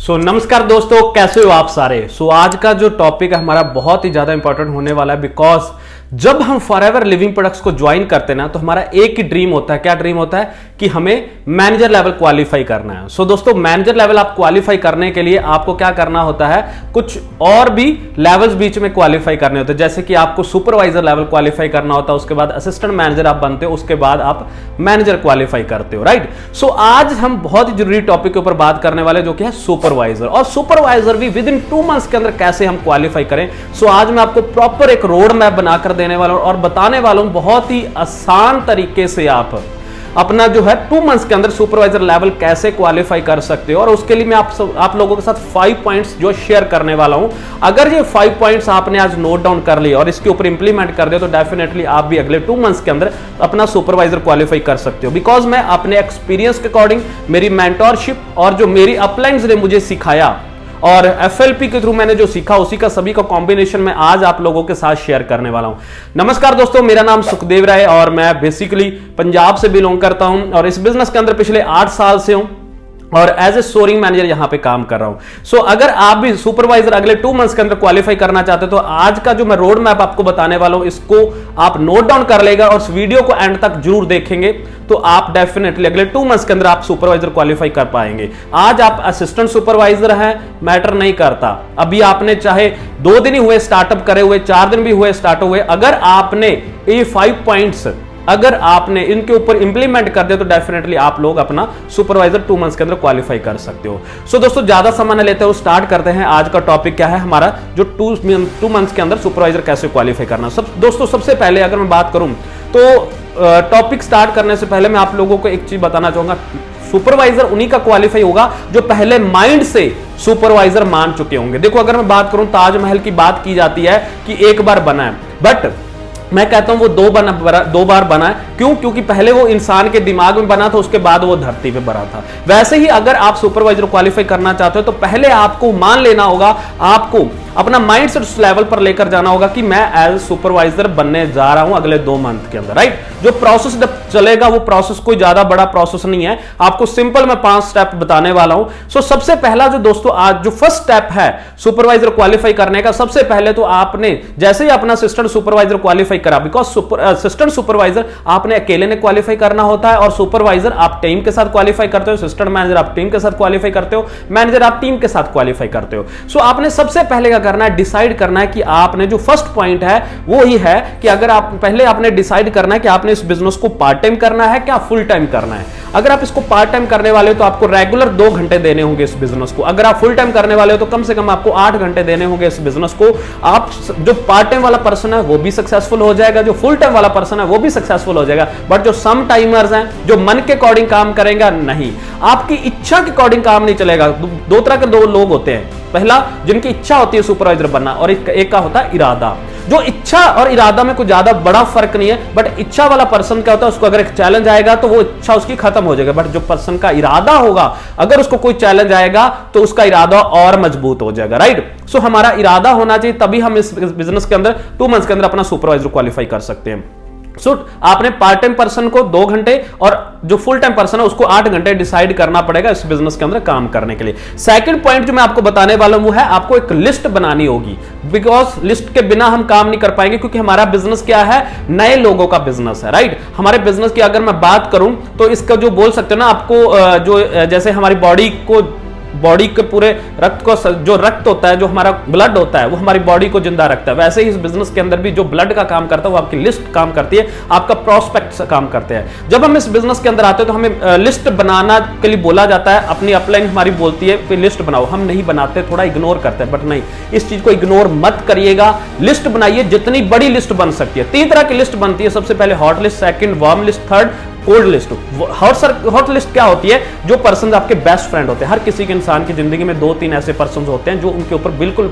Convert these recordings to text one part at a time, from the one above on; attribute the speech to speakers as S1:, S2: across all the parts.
S1: नमस्कार दोस्तों, कैसे हो आप सारे। आज का जो टॉपिक है हमारा बहुत ही ज्यादा इंपॉर्टेंट होने वाला है, बिकॉज जब हम फॉरएवर लिविंग प्रोडक्ट्स को ज्वाइन करते हैं ना, तो हमारा एक ही ड्रीम होता है। क्या ड्रीम होता है? कि हमें मैनेजर लेवल क्वालिफाई करना है। दोस्तों, मैनेजर लेवल आप क्वालिफाई करने के लिए आपको क्या करना होता है, कुछ और भी लेवल्स बीच में क्वालिफाई करने होते हैं। जैसे कि आपको सुपरवाइजर लेवल क्वालिफाई करना होता है, उसके बाद असिस्टेंट मैनेजर आप बनते हो, उसके बाद आप मैनेजर क्वालिफाई करते हो, राइट। आज हम बहुत ही जरूरी टॉपिक के ऊपर बात करने वाले, जो कि है सुपरवाइजर। और सुपरवाइजर भी विद इन 2 मंथ्स के अंदर कैसे हम क्वालिफाई करें। आज मैं आपको प्रॉपर एक रोड मैप बनाकर देने वाला हूं और बताने वाला हूं बहुत ही आसान तरीके से आप अपना जो है 2 मंथ्स के अंदर सुपरवाइजर लेवल कैसे क्वालिफाई कर सकते हो। और उसके लिए मैं आप लोगों के साथ 5 पॉइंट्स जो शेयर करने वाला हूं। अगर ये 5 पॉइंट्स आपने आज नोट डाउन कर लिए और इसके ऊपर इंप्लीमेंट कर दिया, तो डेफिनेटली आप भी अगले 2 मंथ्स के अंदर अपना सुपरवाइजर क्वालिफाई कर सकते हो। बिकॉज मैं अपने एक्सपीरियंस के अकॉर्डिंग, मेरी मेंटोरशिप और जो मेरी अपलाइंस ने मुझे सिखाया और एफएलपी के थ्रू मैंने जो सीखा, उसी का सभी का कॉम्बिनेशन में आज आप लोगों के साथ शेयर करने वाला हूं। नमस्कार दोस्तों, मेरा नाम सुखदेव राय और मैं बेसिकली पंजाब से बिलोंग करता हूं और इस बिजनेस के अंदर पिछले 8 साल से हूं और एज ए सोरिंग मैनेजर यहां पे काम कर रहा हूं। अगर आप भी सुपरवाइजर अगले 2 मंथ्स के अंदर क्वालिफाई करना चाहते हो, तो आज का जो मैं रोड मैप आपको बताने वाला हूं, इसको आप नोट डाउन कर लेगा और इस वीडियो को एंड तक जरूर देखेंगे, तो आप डेफिनेटली अगले 2 मंथ्स के अंदर आप सुपरवाइजर क्वालिफाई कर पाएंगे। आज आप असिस्टेंट सुपरवाइजर हैं, मैटर नहीं करता। अभी आपने चाहे 2 दिन ही हुए स्टार्टअप करे हुए, 4 दिन भी हुए स्टार्टअप हुए, अगर आपने ये 5 पॉइंट्स अगर आपने इनके ऊपर इंप्लीमेंट कर दिया, तो डेफिनेटली आप लोग अपना सुपरवाइजर 2 मंथ्स के अंदर क्वालिफाई कर सकते हो। दोस्तों, ज्यादा समय न लेते हुए स्टार्ट करते हैं। आज का टॉपिक क्या है हमारा, जो 2 मंथ्स के अंदर सुपरवाइजर कैसे क्वालिफाई करना। दोस्तों, सबसे पहले अगर मैं बात करूं, तो टॉपिक स्टार्ट करने से पहले मैं आप लोगों को एक चीज बताना चाहूंगा। सुपरवाइजर उन्हीं का क्वालिफाई होगा जो पहले माइंड से सुपरवाइजर मान चुके होंगे। देखो, अगर मैं बात करूं, ताजमहल की बात की जाती है कि एक बार बना है, बट मैं कहता हूं वो 2 बार बना है। क्यों? क्योंकि पहले वो इंसान के दिमाग में बना था, उसके बाद वो धरती पे बना था। वैसे ही अगर आप सुपरवाइजर क्वालिफाई करना चाहते हो, तो पहले आपको मान लेना होगा, आपको अपना माइंडसेट उस लेवल पर लेकर जाना होगा कि मैं एज सुपरवाइजर बनने जा रहा हूं अगले 2 मंथ के अंदर, राइट। जो प्रोसेस चलेगा, वो प्रोसेस कोई ज्यादा बड़ा प्रोसेस नहीं है। आपको सिंपल मैं 5 स्टेप बताने वाला हूं। सबसे पहला जो दोस्तों आज जो फर्स्ट स्टेप है सुपरवाइजर क्वालिफाई करने का, सबसे पहले तो आपने जैसे ही अपना असिस्टेंट सुपरवाइजर क्वालिफाई करा, बिकॉज असिस्टेंट सुपरवाइजर आपने अकेले ने क्वालिफाई करना होता है और सुपरवाइजर आप टीम के साथ क्वालिफाई करते हो, असिस्टेंट मैनेजर आप टीम के साथ क्वालिफाई करते हो, मैनेजर आप टीम के साथ क्वालिफाई करते हो। आपने सबसे पहले क्या करना है, डिसाइड करना है कि आपने जो फर्स्ट पॉइंट है वो ही है कि अगर आप पहले आपने डिसाइड करना है कि आपने इस बिजनेस को पार्ट टाइम करना है, क्या फुल टाइम करना है। अगर आप इसको पार्ट टाइम करने वाले हो, तो आपको रेगुलर 2 घंटे देने होंगे इस बिजनेस को। अगर आप फुल टाइम करने वाले हो, तो कम से कम आपको 8 घंटे देने होंगे इस बिजनेस को। आप जो पार्ट टाइम वाला पर्सन है वो भी सक्सेसफुल हो जाएगा, जो फुल टाइम वाला पर्सन है वो भी सक्सेसफुल हो जाएगा। बट जो सम टाइमर्स हैं, जो मन के अकॉर्डिंग काम करेंगे, नहीं, आपकी इच्छा के अकॉर्डिंग काम नहीं चलेगा। 2 तरह के 2 लोग होते हैं। पहला, जिनकी इच्छा होती है सुपरवाइजर बनना, और एक का होता है इरादा। जो इच्छा और इरादा में कुछ ज्यादा बड़ा फर्क नहीं है, बट इच्छा वाला पर्सन क्या होता है, उसको अगर एक चैलेंज आएगा तो वो इच्छा उसकी खत्म हो जाएगा। बट जो पर्सन का इरादा होगा, अगर उसको कोई चैलेंज आएगा तो उसका इरादा और मजबूत हो जाएगा, राइट। हमारा इरादा होना चाहिए, तभी हम इस बिजनेस के अंदर 2 मंथ्स के अंदर अपना सुपरवाइजर क्वालिफाई कर सकते हैं। आपने पार्ट टाइम पर्सन को 2 घंटे और जो फुल टाइम पर्सन है उसको 8 घंटे डिसाइड करना पड़ेगा इस बिजनेस के अंदर काम करने के लिए। सेकंड पॉइंट जो मैं आपको बताने वाला हूं, वो है आपको एक लिस्ट बनानी होगी। बिकॉज लिस्ट के बिना हम काम नहीं कर पाएंगे, क्योंकि हमारा बिजनेस क्या है, नए लोगों का बिजनेस है, राइट। हमारे बिजनेस की अगर मैं बात करूं, तो इसका जो बोल सकते हो ना, आपको जो जैसे हमारी बॉडी के पूरे रक्त को, जो रक्त होता है, जो हमारा ब्लड होता है, वो हमारी बॉडी को जिंदा रखता है। वैसे ही इस बिजनेस के अंदर भी जो ब्लड का काम करता है, वो आपकी लिस्ट काम करती है, आपका प्रोस्पेक्ट काम करते हैं। जब हम इस बिजनेस के अंदर आते हैं, तो हमें लिस्ट बनाना के लिए बोला जाता है। अपनी अपलाइन हमारी बोलती है कि लिस्ट बनाओ, हम नहीं बनाते, थोड़ा इग्नोर करते हैं। बट नहीं, इस चीज को इग्नोर मत करिएगा। लिस्ट बनाइए, जितनी बड़ी लिस्ट बन सकती है। 3 तरह की लिस्ट बनती है। सबसे पहले hot list, second warm list, third cold list. Hot list क्या होती है, जो पर्सन आपके बेस्ट फ्रेंड होते हैं। हर किसी के इंसान की जिंदगी में 2-3 ऐसे पर्सन होते हैं जो उनके ऊपर बिल्कुल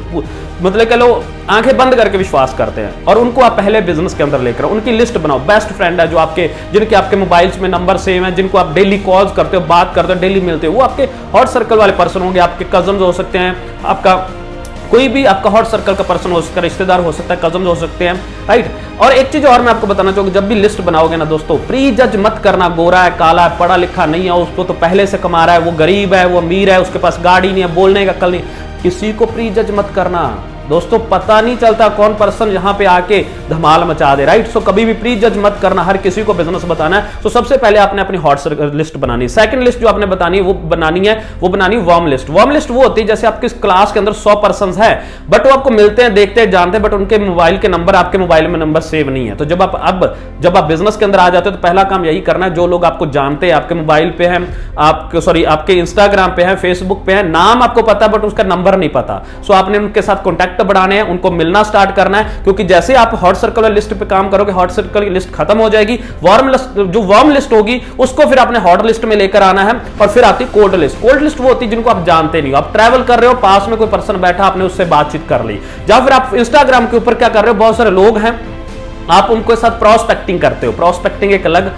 S1: मतलब कह लो आंखें बंद करके विश्वास करते हैं, और उनको आप पहले बिजनेस के अंदर लेकर उनकी लिस्ट बनाओ। बेस्ट फ्रेंड है जो आपके, जिनके आपके मोबाइल्स में नंबर सेम है, जिनको आप डेली कॉल्स करते हो, बात करते हो, डेली मिलते हो, वो आपके हॉट सर्कल वाले पर्सन होंगे। आपके कजन हो सकते हैं, आपका कोई भी आपका हॉट सर्कल का पर्सन हो सकता है, रिश्तेदार हो सकता है, कजन हो सकते हैं, राइट। और एक चीज और मैं आपको बताना चाहूंगा, जब भी लिस्ट बनाओगे ना दोस्तों, प्री जज मत करना, गोरा है, काला है, पढ़ा लिखा नहीं है, उसको तो पहले से कमा रहा है, वो गरीब है, वो अमीर है, उसके पास गाड़ी नहीं है, बोलने का कल नहीं, किसी को प्री जज मत करना दोस्तों। पता नहीं चलता कौन पर्सन यहां पे आके धमाल मचा दे, राइट। सो कभी भी प्री जज मत करना, हर किसी को बिजनेस बताना है। तो सबसे पहले आपने अपनी हॉट लिस्ट बनानी है। सेकंड लिस्ट जो आपने बतानी है वो बनानी वार्म लिस्ट। वार्म लिस्ट वो होती है जैसे आपकी क्लास के अंदर 100 पर्सन है, बट वो आपको मिलते हैं, देखते हैं, जानते हैं, बट उनके मोबाइल के नंबर आपके मोबाइल में नंबर सेव नहीं है। तो जब आप बिजनेस के अंदर आ जाते हो तो पहला काम यही करना है, जो लोग आपको जानते हैं, आपके मोबाइल पे हैं, आपके इंस्टाग्राम पे है, फेसबुक पे है, नाम आपको पता है बट उसका नंबर नहीं पता। सो आपने उनके साथ कॉन्टैक्ट बढ़ाने हैं, उनको मिलना स्टार्ट करना है, क्योंकि जैसे आप हॉट सर्कल लिस्ट पे काम करोगे, हॉट सर्कल की लिस्ट खत्म हो जाएगी, वार्म लिस्ट होगी उसको फिर आपने हॉट लिस्ट में लेकर आना है। और फिर आती कोल्ड लिस्ट। कोल्ड लिस्ट वो होती है जिनको आप जानते नहीं हो, आप ट्रैवल कर रहे हो, पास में कोई पर्सन बैठा, आपने उससे बातचीत कर ली, या फिर आप इंस्टाग्राम के ऊपर क्या कर रहे हो, बहुत सारे लोग हैं, आप उनके साथ प्रोस्पेक्टिंग करते हो। प्रोस्पेक्टिंग एक अलग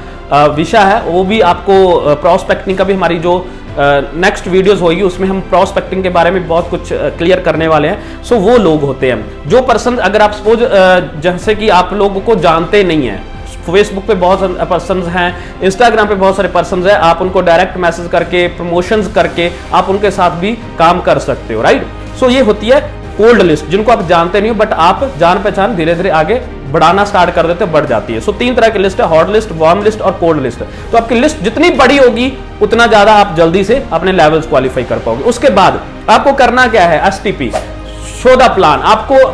S1: विषय है, वो भी आपको प्रोस्पेक्टिंग का भी हमारी जो नेक्स्ट वीडियोस होगी उसमें हम प्रोस्पेक्टिंग के बारे में बहुत कुछ क्लियर करने वाले हैं। सो वो लोग होते हैं जो पर्सन, अगर आप सपोज जैसे कि आप लोगों को जानते नहीं है, फेसबुक पे बहुत सारे पर्सन हैं, इंस्टाग्राम पे बहुत सारे पर्सन हैं, आप उनको डायरेक्ट मैसेज करके, प्रमोशंस करके आप उनके साथ भी काम कर सकते हो, राइट। सो ये होती है कोल्ड लिस्ट, जिनको आप जानते नहीं हो बट आप जान पहचान धीरे धीरे आगे बढ़ाना स्टार्ट कर देते हो, बढ़ जाती है। सो 3 तरह की लिस्ट है, हॉट लिस्ट, वार्म लिस्ट और कोल्ड लिस्ट। तो आपकी लिस्ट जितनी बड़ी होगी उतना ज्यादा आप जल्दी से अपने लेवल्स क्वालिफाई कर पाओगे। उसके बाद आपको करना क्या है, एसटीपी, शो द प्लान। आपको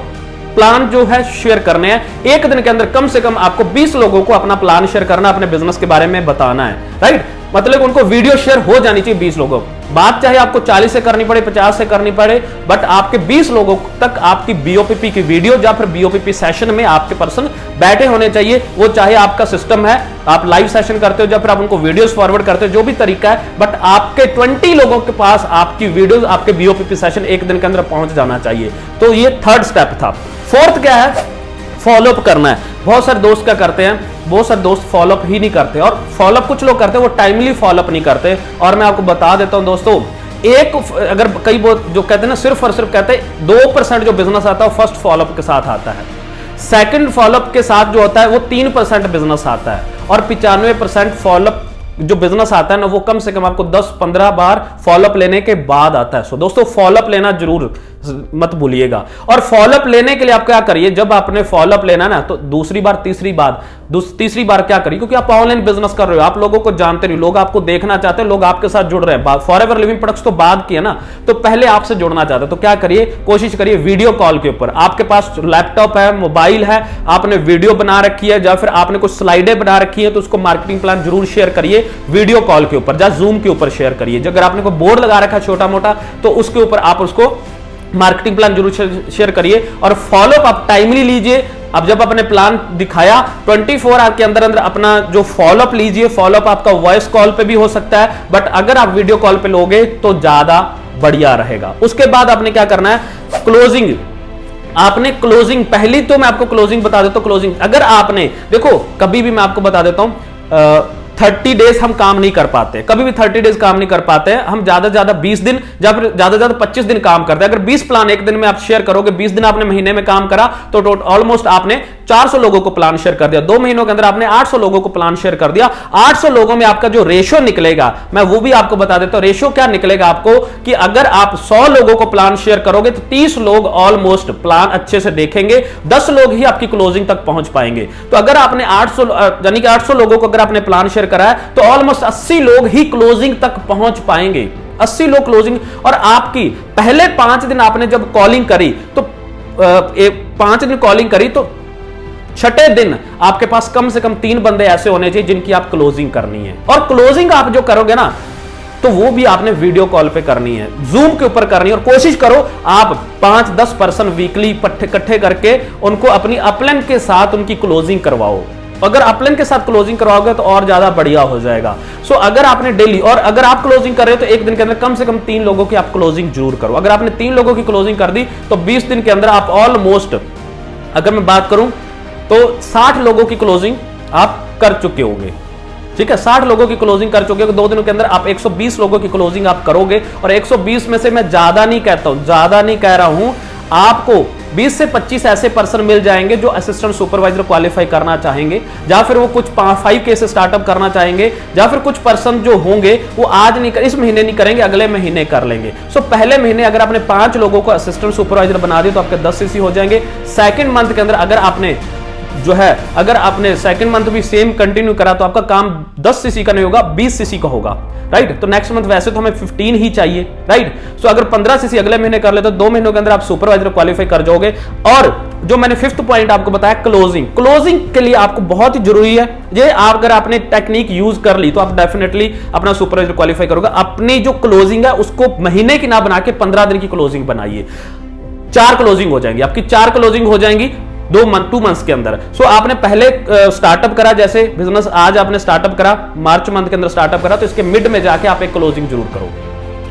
S1: प्लान जो है शेयर करने हैं, एक दिन के अंदर कम से कम आपको 20 लोगों को अपना प्लान शेयर करना, अपने बिजनेस के बारे में बताना है, राइट। मतलब उनको वीडियो शेयर हो जानी चाहिए 20 लोगों को। बात चाहे आपको 40 से करनी पड़े, 50 से करनी पड़े, बट आपके 20 लोगों तक आपकी बीओपीपी की वीडियो या फिर बीओपीपी सेशन में आपके पर्सन बैठे होने चाहिए। वो चाहे आपका सिस्टम है, आप लाइव सेशन करते हो या फिर आप उनको वीडियोस फॉरवर्ड करते हो, जो भी तरीका है, बट आपके 20 लोगों के पास आपकी वीडियोस, आपके बीओपीपी सेशन एक दिन के अंदर पहुंच जाना चाहिए। तो ये थर्ड स्टेप था। फोर्थ क्या है, फॉलोअप करना है। बहुत सारे दोस्त क्या करते हैं, बहुत सारे दोस्त फॉलोअप ही नहीं करते, और फॉलोअप कुछ लोग करते हैं, वो टाइमली फॉलोअप नहीं करते। और मैं आपको बता देता हूं दोस्तों, अगर कई बहुत जो कहते हैं ना, सिर्फ और सिर्फ कहते हैं 2% जो बिजनेस आता है वो फर्स्ट फॉलोअप के साथ आता है, सेकंड फॉलोअप के साथ जो होता है वो 3% बिजनेस आता है, और 95% फॉलोअप जो बिजनेस आता है ना वो कम से कम आपको 10-15 बार फॉलोअप लेने के बाद आता है। सो दोस्तों फॉलोअप लेना जरूर मत भूलिएगा। और फॉलोअप लेने के लिए आप क्या करिए, जब आपने फॉलोअप लेना ना तो तीसरी बार क्या करिए, क्योंकि आप ऑनलाइन बिजनेस कर रहे हो, आप लोगों को जानते नहीं, लोग आपको देखना चाहते हैं, लोग आपके साथ जुड़ रहे हैं। फॉरएवर लिविंग प्रोडक्ट्स तो बाद की है ना, तो पहले आपसे जुड़ना चाहते हैं, तो क्या करिए, कोशिश करिए वीडियो कॉल के ऊपर। आपके पास लैपटॉप है, मोबाइल है, आपने वीडियो बना रखी है या फिर आपने कुछ स्लाइडें बना रखी है, तो उसको मार्केटिंग प्लान जरूर शेयर करिए वीडियो कॉल के ऊपर या जूम के ऊपर शेयर करिए। अगर आपने कोई बोर्ड लगा रखा है छोटा मोटा, तो उसके ऊपर आप उसको मार्केटिंग प्लान जरूर शेयर करिए। और फॉलोअप आप टाइमली लीजिए। अब जब आपने प्लान दिखाया 24 आवर के अंदर अपना जो फॉलोअप लीजिए। फॉलोअप आपका वॉइस कॉल पे भी हो सकता है, बट अगर आप वीडियो कॉल पे लोगे तो ज्यादा बढ़िया रहेगा। उसके बाद आपने क्या करना है, क्लोजिंग। आपने क्लोजिंग, पहली तो मैं आपको क्लोजिंग बता देता हूं। क्लोजिंग अगर आपने देखो, कभी भी मैं आपको बता देता हूं, 30 डेज हम काम नहीं कर पाते, कभी भी 30 डेज काम नहीं कर पाते हैं। हम ज्यादा से ज्यादा 20 दिन या फिर ज्यादा से ज्यादा 25 दिन काम करते हैं। अगर 20 प्लान एक दिन में आप शेयर करोगे, 20 दिन आपने महीने में काम करा, तो ऑलमोस्ट आपने 400 लोगों को प्लान शेयर कर दिया। 2 महीनों के अंदर आपने 800 लोगों को प्लान शेयर कर दिया। 800 लोगों में आपका जो रेशियो निकलेगा, मैं वो भी आपको बता देता हूं। रेशियो क्या निकलेगा आपको, कि अगर आप 100 लोगों को प्लान शेयर करोगे तो 30 लोग ऑलमोस्ट प्लान अच्छे से देखेंगे, 10 लोग ही आपकी क्लोजिंग तक पहुंच पाएंगे। तो अगर आपने 800 यानी कि 800 लोगों को अगर आपने प्लान शेयर करा है, तो ऑलमोस्ट 80 लोग ही क्लोजिंग तक पहुंच पाएंगे। 80 लोग क्लोजिंग। और आपकी पहले 5 दिन आपने जब कॉलिंग करी, तो 5 दिन कॉलिंग करी, तो छठे दिन आपके पास कम से कम 3 बंदे ऐसे होने चाहिए जिनकी आप क्लोजिंग करनी है। और क्लोजिंग आप जो करोगे ना, तो वो भी आपने वीडियो कॉल पे करनी है, जूम के ऊपर करनी है। और कोशिश करो आप 5-10 पर्सन वीकली इकट्ठे करके उनको अपनी अपलाइन के साथ उनकी क्लोजिंग करवाओ। अगर अपलाइन के साथ क्लोजिंग करवाओगे तो और ज्यादा बढ़िया हो जाएगा। सो अगर आपने डेली, और अगर आप क्लोजिंग कर रहे हो तो एक दिन के अंदर कम से कम 3 लोगों की आप क्लोजिंग जरूर करो। अगर आपने 3 लोगों की क्लोजिंग कर दी तो 20 दिन के अंदर आप ऑलमोस्ट, अगर मैं बात करूं तो 60 लोगों की क्लोजिंग आप कर चुके होंगे। ठीक है, 60 लोगों की क्लोजिंग कर चुके हो। 2 दिनों के अंदर आप 120 लोगों की क्लोजिंग आप करोगे। और 120 में से मैं ज्यादा नहीं कहता हूं, ज्यादा नहीं कह रहा हूं, आपको 20 से 25 ऐसे पर्सन मिल जाएंगे जो असिस्टेंट सुपरवाइजर क्वालिफाई करना चाहेंगे, या फिर वो कुछ 5K से स्टार्टअप करना चाहेंगे, या फिर कुछ पर्सन जो होंगे वो आज नहीं इस महीने नहीं करेंगे, अगले महीने कर लेंगे। सो पहले महीने अगर आपने 5 लोगों को असिस्टेंट सुपरवाइजर बना दिया तो आपके 10 सीसी हो जाएंगे। सेकंड मंथ के अंदर अगर आपने अगर आपने सेकंड मंथ भी सेम कंटिन्यू करा तो आपका काम 10 सीसी का नहीं होगा, 20 सीसी का होगा, राइट। तो नेक्स्ट मंथ वैसे तो हमें 15 ही चाहिए, राइट। सो अगर 15 सीसी अगले महीने कर ले तो 2 महीनों के अंदर आप सुपरवाइजर क्वालिफाई कर जाओगे। और जो मैंने 5th पॉइंट आपको बताया, क्लोजिंग के लिए आपको बहुत ही जरूरी है ये, अगर आपने टेक्निक यूज कर ली तो आप डेफिनेटली अपना सुपरवाइजर क्वालिफाई करोगे। अपनी जो क्लोजिंग है उसको महीने की ना बना के 15 दिन की क्लोजिंग बनाइए। 4 क्लोजिंग हो जाएंगी आपकी, 4 क्लोजिंग हो जाएंगी 2 मंथ्स के अंदर। सो आपने पहले स्टार्टअप करा, जैसे बिजनेस आज आपने स्टार्टअप करा, मार्च मंथ के अंदर स्टार्टअप करा, तो इसके मिड में जाके आप एक क्लोजिंग जरूर करो,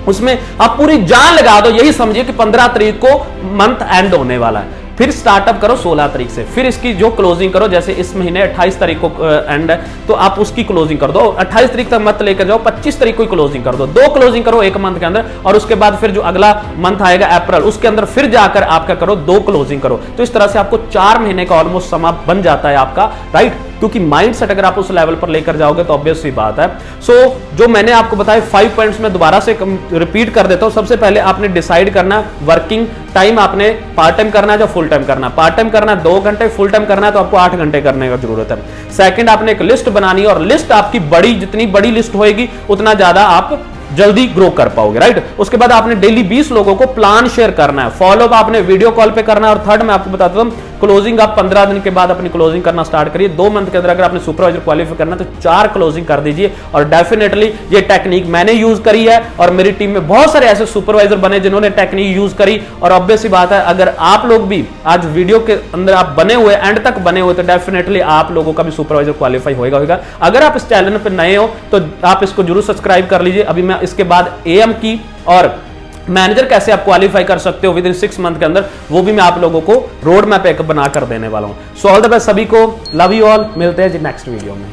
S1: उसमें आप पूरी जान लगा दो। यही समझिए कि 15 तारीख को मंथ एंड होने वाला है, फिर स्टार्टअप करो 16 तारीख से, फिर इसकी जो क्लोजिंग करो, जैसे इस महीने 28 तारीख को एंड है तो आप उसकी क्लोजिंग कर दो। 28 तारीख तक मत लेकर जाओ, 25 तारीख को क्लोजिंग कर दो। 2 क्लोजिंग करो एक मंथ के अंदर, और उसके बाद फिर जो अगला मंथ आएगा अप्रैल, उसके अंदर फिर जाकर आप क्या करो, 2 क्लोजिंग करो। तो इस तरह से आपको 4 महीने का ऑलमोस्ट समा बन जाता है आपका, राइट। क्योंकि माइंडसेट अगर आप उस लेवल पर लेकर जाओगे तो ऑब्वियस सी बात है। सो जो मैंने आपको बताया 5 पॉइंट्स में दोबारा से रिपीट कर देता हूं। सबसे पहले आपने डिसाइड करना वर्किंग टाइम, आपने पार्ट टाइम करना है या फुल टाइम करना। पार्ट टाइम करना है 2 घंटे, फुल टाइम करना है तो आपको 8 घंटे करने की जरूरत है। सेकंड, आपने एक लिस्ट बनानी है, और लिस्ट आपकी बड़ी, जितनी बड़ी लिस्ट होएगी उतना ज्यादा आप जल्दी ग्रो कर पाओगे, राइट। उसके बाद आपने डेली 20 लोगों को प्लान शेयर करना है, फॉलोअप आपने वीडियो कॉल पे करना है। और थर्ड मैं आपको बताता हूं, क्लोजिंग आप 15 दिन के बाद अपनी क्लोजिंग करना स्टार्ट करिए। 2 मंथ के अंदर अगर आपने सुपरवाइजर क्वालिफाई करना है तो 4 क्लोजिंग कर दीजिए। और डेफिनेटली ये टेक्निक मैंने यूज करी है, और मेरी टीम में बहुत सारे ऐसे सुपरवाइजर बने जिन्होंने टेक्निक यूज करी। और ऑब्वियस सी बात है, अगर आप लोग भी आज वीडियो के अंदर आप बने हुए, एंड तक बने हुए, तो डेफिनेटली आप लोगों का भी सुपरवाइजर क्वालिफाई होगा। अगर आप इस चैनल पर नए हो तो आप इसको जरूर सब्सक्राइब कर लीजिए। अभी मैं इसके बाद एएम की और मैनेजर कैसे आप क्वालिफाई कर सकते हो विद इन 6 मंथ के अंदर, वो भी मैं आप लोगों को रोड मैप एक बनाकर देने वाला हूं। सो ऑल द बेस्ट सभी को, लव यू ऑल, मिलते हैं जी नेक्स्ट वीडियो में।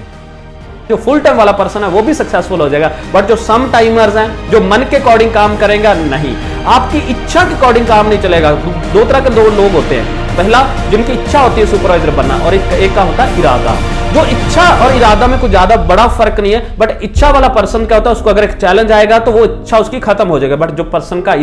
S1: जो फुल टाइम वाला पर्सन है वो भी सक्सेसफुल हो जाएगा, बट जो सम टाइमर्स हैं, जो मन के अकॉर्डिंग काम करेंगे, नहीं, आपकी इच्छा के अकॉर्डिंग काम नहीं चलेगा। 2 तरह के 2 लोग होते हैं, पहला जिनकी इच्छा होती है सुपरवाइजर बनना, और एक का होता है इरादा। जो इच्छा और इरादा में कुछ ज्यादा बड़ा फर्क नहीं है, बट इच्छा वाला पर्सन क्या होता है, उसको अगर एक चैलेंज आएगा तो वो इच्छा उसकी खत्म हो जाएगा, बट जो पर्सन का